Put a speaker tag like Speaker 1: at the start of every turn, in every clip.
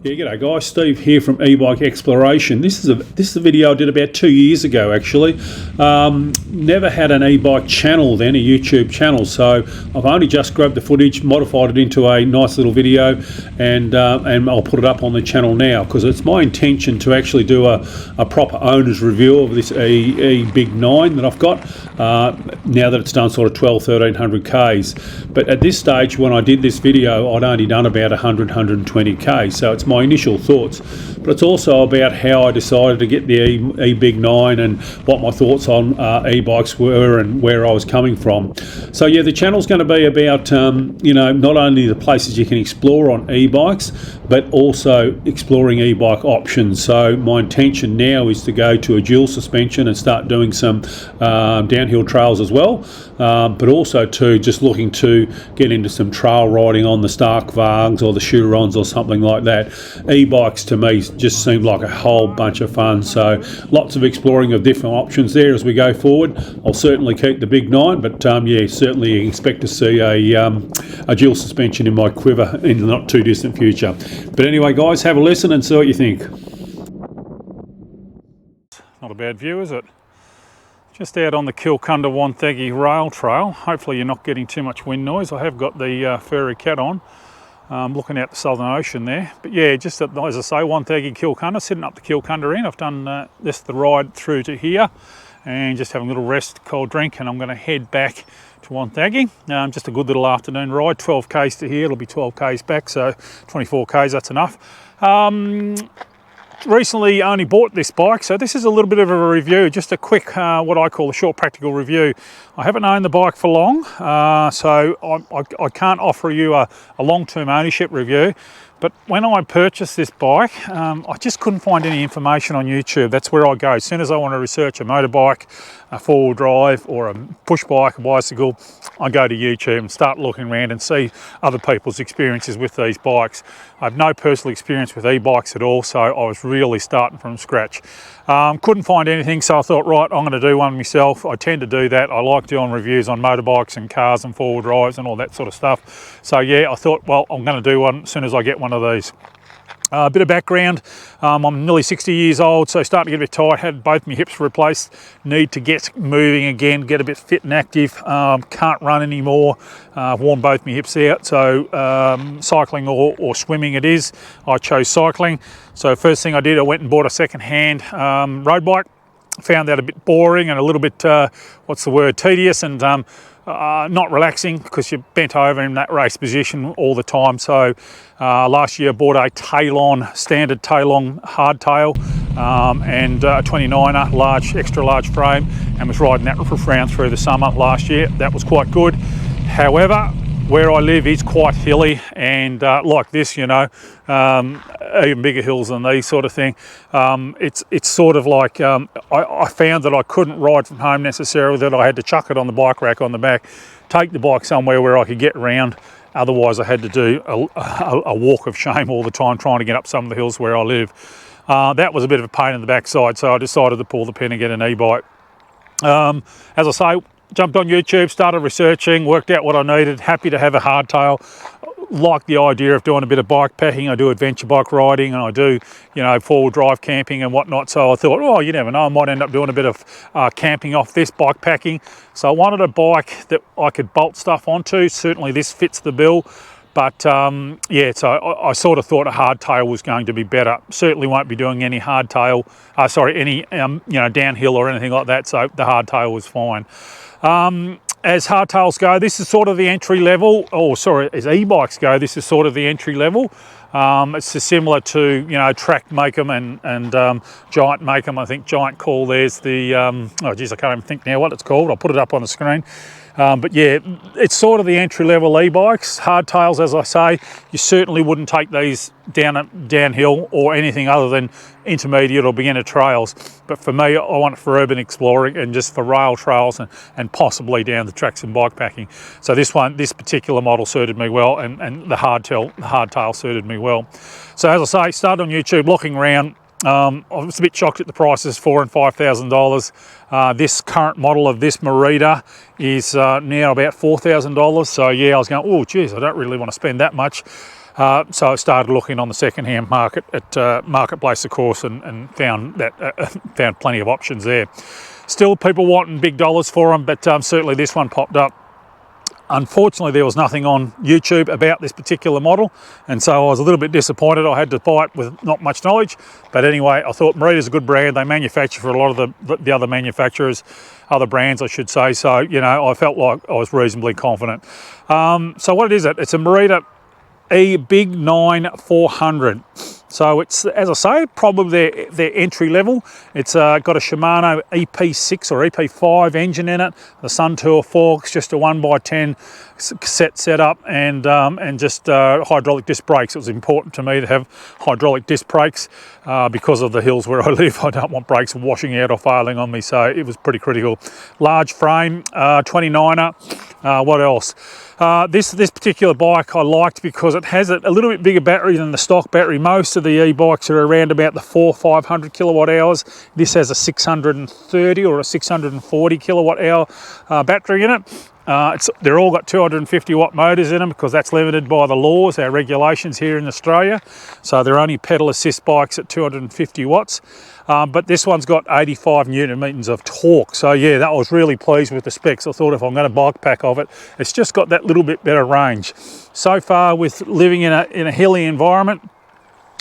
Speaker 1: Yeah, g'day guys, Steve here from eBIG Exploration. This is a video I did about 2 years ago actually. Never had an eBIG channel then, a YouTube channel, so I've only just grabbed the footage, modified it into a nice little video, and I'll put it up on the channel now because it's my intention to actually do a proper owner's review of this eBIG 9 that I've got now that it's done sort of 1300 Ks. But at this stage when I did this video I'd only done about 120 Ks, so it's my initial thoughts, but it's also about how I decided to get the eBIG 9 and what my thoughts on e-bikes were and where I was coming from. So yeah, the channel's going to be about not only the places you can explore on e-bikes, but also exploring e-bike options. So my intention now is to go to a dual suspension and start doing some downhill trails as well, but also to just looking to get into some trail riding on the Starkwagens or the Churons or something like that. E-bikes to me just seemed like a whole bunch of fun, so lots of exploring of different options there as we go forward. I'll certainly keep the big 9, but yeah, certainly expect to see a dual suspension in my quiver in the not too distant future. But anyway guys, have a listen and see what you think. Not a bad view, is it? Just out on the Kilcunda-Wonthaggi rail trail. Hopefully you're not getting too much wind noise. I have got the furry cat on, looking out the Southern Ocean there. But yeah, just as I say, Wonthaggi Kilcunda, sitting up the Kilcunda end. I've done the ride through to here and just having a little rest, cold drink, and I'm going to head back to Wonthaggi. Just a good little afternoon ride, 12 Ks to here, it'll be 12 Ks back, so 24 Ks, that's enough. Recently only bought this bike, so this is a little bit of a review, just a quick what I call a short practical review. I haven't owned the bike for long, so I can't offer you a long-term ownership review. But when I purchased this bike, I just couldn't find any information on YouTube. That's where I go. As soon as I want to research a motorbike, a four-wheel drive, or a push bike, a bicycle, I go to YouTube and start looking around and see other people's experiences with these bikes. I have no personal experience with e-bikes at all, so I was really starting from scratch. Couldn't find anything, so I thought, right, I'm going to do one myself. I tend to do that. I like doing reviews on motorbikes and cars and four-wheel drives and all that sort of stuff. So yeah, I thought, well, I'm going to do one as soon as I get one of these. A bit of background, I'm nearly 60 years old, so starting to get a bit tired, had both my hips replaced, need to get moving again, get a bit fit and active, can't run anymore, I've worn both my hips out, so cycling or swimming it is. I chose cycling, so first thing I did, I went and bought a second-hand road bike. Found that a bit boring and a little bit, tedious and not relaxing because you're bent over in that race position all the time. So last year I bought a standard tail-on hardtail and a 29er extra large frame, and was riding that around through the summer last year. That was quite good. However, where I live is quite hilly, and like this, even bigger hills than these sort of thing. It's sort of like, I found that I couldn't ride from home necessarily, that I had to chuck it on the bike rack on the back, take the bike somewhere where I could get around. Otherwise I had to do a walk of shame all the time trying to get up some of the hills where I live. That was a bit of a pain in the backside, so I decided to pull the pin and get an e-bike. As I say, jumped on YouTube, started researching, worked out what I needed, happy to have a hardtail. Like the idea of doing a bit of bike packing. I do adventure bike riding and I do, four-wheel drive camping and whatnot. So I thought, oh, you never know, I might end up doing a bit of camping off this, bike packing. So I wanted a bike that I could bolt stuff onto. Certainly this fits the bill. But yeah, so I sort of thought a hardtail was going to be better. Certainly won't be doing any downhill or anything like that. So the hardtail was fine. As hardtails go, this is sort of the entry level, as e-bikes go, this is sort of the entry level. It's similar to, Track make 'em and Giant make 'em. I think Giant call theirs the, I can't even think now what it's called. I'll put it up on the screen. But yeah, it's sort of the entry-level e-bikes. Hardtails, as I say, you certainly wouldn't take these downhill or anything other than intermediate or beginner trails. But for me, I want it for urban exploring and just for rail trails and possibly down the tracks and bike packing. So this particular model suited me well, and the hardtail suited me well. So as I say, started on YouTube looking around. I was a bit shocked at the prices, $4,000 and $5,000. This current model of this Merida is now about $4,000. So yeah, I was going, oh geez, I don't really want to spend that much. So I started looking on the second-hand market at Marketplace, of course, and found plenty of options there. Still people wanting big dollars for them, but certainly this one popped up. Unfortunately, there was nothing on YouTube about this particular model, and so I was a little bit disappointed. I had to buy it with not much knowledge, but anyway, I thought Merida's a good brand. They manufacture for a lot of the other manufacturers, other brands, I should say. So, you know, I felt like I was reasonably confident. So what is it? It's a Merida eBIG 9 400. So it's, as I say, probably their entry level. It's got a Shimano EP6 or EP5 engine in it, the Suntour forks, just a 1x10 cassette setup, and just hydraulic disc brakes. It was important to me to have hydraulic disc brakes because of the hills where I live. I don't want brakes washing out or failing on me, so it was pretty critical. Large frame, 29er. What else? This particular bike I liked because it has a little bit bigger battery than the stock battery. Most of the e-bikes are around about the 400-500 kilowatt hours. This has a 630 or a 640 kilowatt hour battery in it. They're all got 250 watt motors in them because that's limited by the laws, our regulations here in Australia. So they're only pedal assist bikes at 250 watts. But this one's got 85 Newton meters of torque. So yeah, I was really pleased with the specs. I thought if I'm going to bike pack of it, it's just got that little bit better range. So far with living in a hilly environment,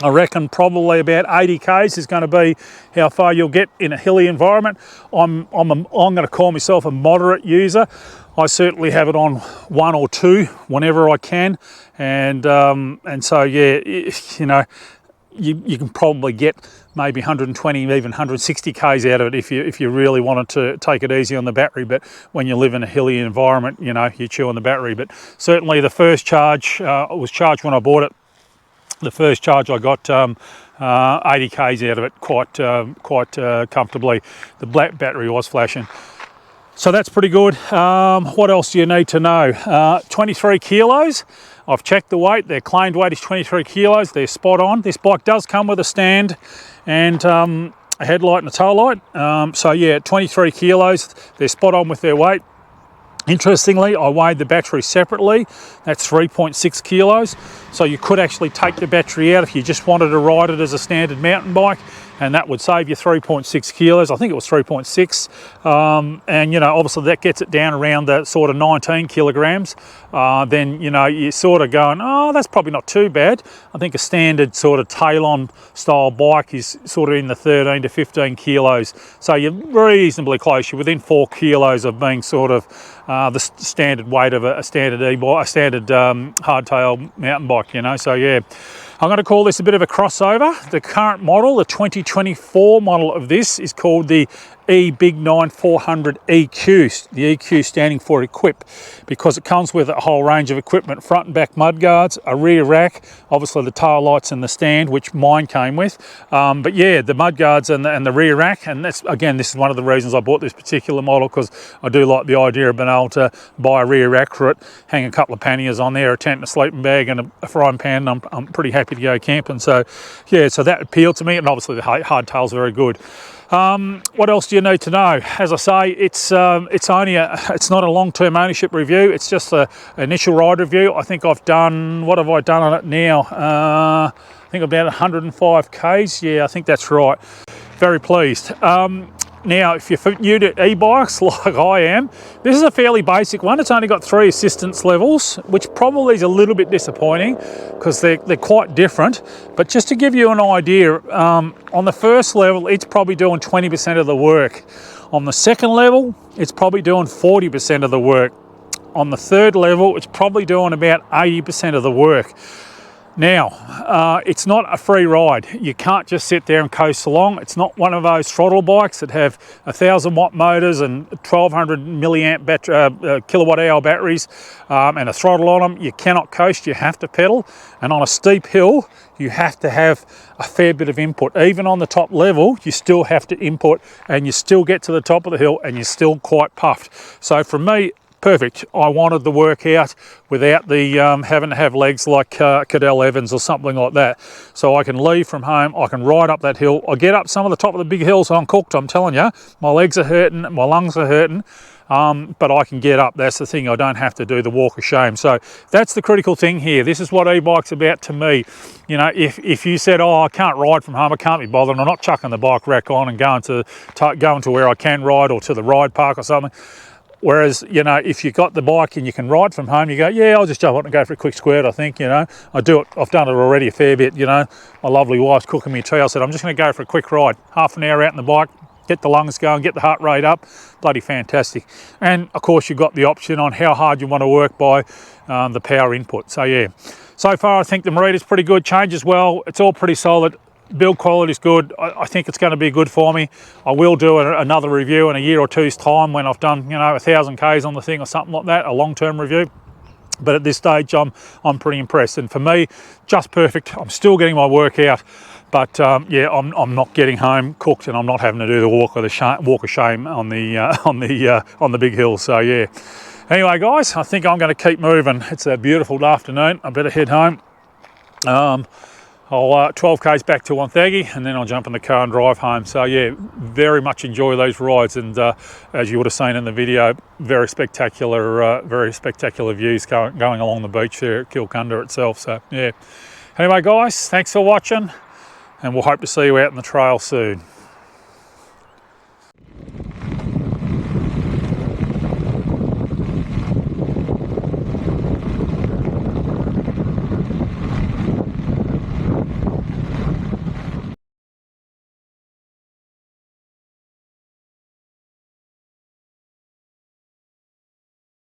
Speaker 1: I reckon probably about 80 k's is going to be how far you'll get in a hilly environment. I'm going to call myself a moderate user. I certainly have it on 1 or 2 whenever I can, and so yeah, you know, you can probably get maybe 120, even 160 k's out of it if you really wanted to take it easy on the battery. But when you live in a hilly environment, you know, you chew on the battery. But certainly the first charge was charged when I bought it. The first charge I got 80 k's out of it quite comfortably. The black battery was flashing. So that's pretty good. What else do you need to know? 23 kilos. I've checked the weight. Their claimed weight is 23 kilos. They're spot on. This bike does come with a stand and a headlight and a tail light. So yeah, 23 kilos. They're spot on with their weight. Interestingly, I weighed the battery separately. That's 3.6 kilos. So you could actually take the battery out if you just wanted to ride it as a standard mountain bike, and that would save you 3.6 kilos. I think it was 3.6. And, you know, obviously that gets it down around the sort of 19 kilograms. Then, you know, you're sort of going, oh, that's probably not too bad. I think a standard sort of tail-on style bike is sort of in the 13 to 15 kilos. So you're reasonably close. You're within 4 kilos of being sort of the standard weight of a standard e-bike, a standard hardtail mountain bike, you know. So yeah, I'm going to call this a bit of a crossover. The current model, the 2024 model of this, is called the eBIG 9 400 EQ, the EQ standing for equip, because it comes with a whole range of equipment: front and back mudguards, a rear rack, obviously the tail lights and the stand, which mine came with. But yeah, the mudguards and the rear rack, and that's, again, this is one of the reasons I bought this particular model, because I do like the idea of being able to buy a rear rack for it, hang a couple of panniers on there, a tent and a sleeping bag and a frying pan, and I'm pretty happy to go camping. So yeah, so that appealed to me, and obviously the hardtail's very good. What else do you need to know? As I say, it's not a long-term ownership review. It's just an initial ride review. I think I've done, what have I done on it now? I think about 105 k's. Yeah, I think that's right. Very pleased. Now, if you're new to e-bikes like I am, this is a fairly basic one. It's only got 3 assistance levels, which probably is a little bit disappointing because they're quite different. But just to give you an idea, on the first level, it's probably doing 20% of the work. On the second level, it's probably doing 40% of the work. On the third level, it's probably doing about 80% of the work. Now, it's not a free ride. You can't just sit there and coast along. It's not one of those throttle bikes that have 1,000 watt motors and 1,200 milliamp kilowatt hour batteries and a throttle on them. You cannot coast, you have to pedal. And on a steep hill, you have to have a fair bit of input. Even on the top level, you still have to input, and you still get to the top of the hill and you're still quite puffed. So for me, perfect. I wanted the workout without the having to have legs like Cadell Evans or something like that. So I can leave from home, I can ride up that hill. I get up some of the top of the big hills and I'm cooked, I'm telling you. My legs are hurting, my lungs are hurting. But I can get up. That's the thing. I don't have to do the walk of shame. So that's the critical thing here. This is what e-bike's about to me. You know, if you said, oh, I can't ride from home, I can't be bothered, I'm not chucking the bike rack on and going to where I can ride or to the ride park or something. Whereas, you know, if you've got the bike and you can ride from home, you go, yeah, I'll just jump on and go for a quick squirt, I think, you know. I do it, I've done it already a fair bit, you know. My lovely wife's cooking me tea. I said, I'm just going to go for a quick ride, half an hour out on the bike, get the lungs going, get the heart rate up. Bloody fantastic. And of course you've got the option on how hard you want to work by the power input. So yeah, so far I think the Merida's pretty good, changes well, it's all pretty solid, build quality is good. I think it's going to be good for me. I will do another review in a year or two's time when I've done, you know, 1,000 Ks on the thing or something like that, a long-term review. But at this stage I'm pretty impressed, and for me, just perfect. I'm still getting my workout. But yeah, I'm not getting home cooked, and I'm not having to do the walk of shame on the big hill. So yeah. Anyway, guys, I think I'm going to keep moving. It's a beautiful afternoon. I better head home. I'll 12 k's back to Wonthaggi, and then I'll jump in the car and drive home. So yeah, very much enjoy those rides, and as you would have seen in the video, very spectacular views going along the beach there at Kilcunda itself. So yeah. Anyway, guys, thanks for watching, and we'll hope to see you out in the trail soon.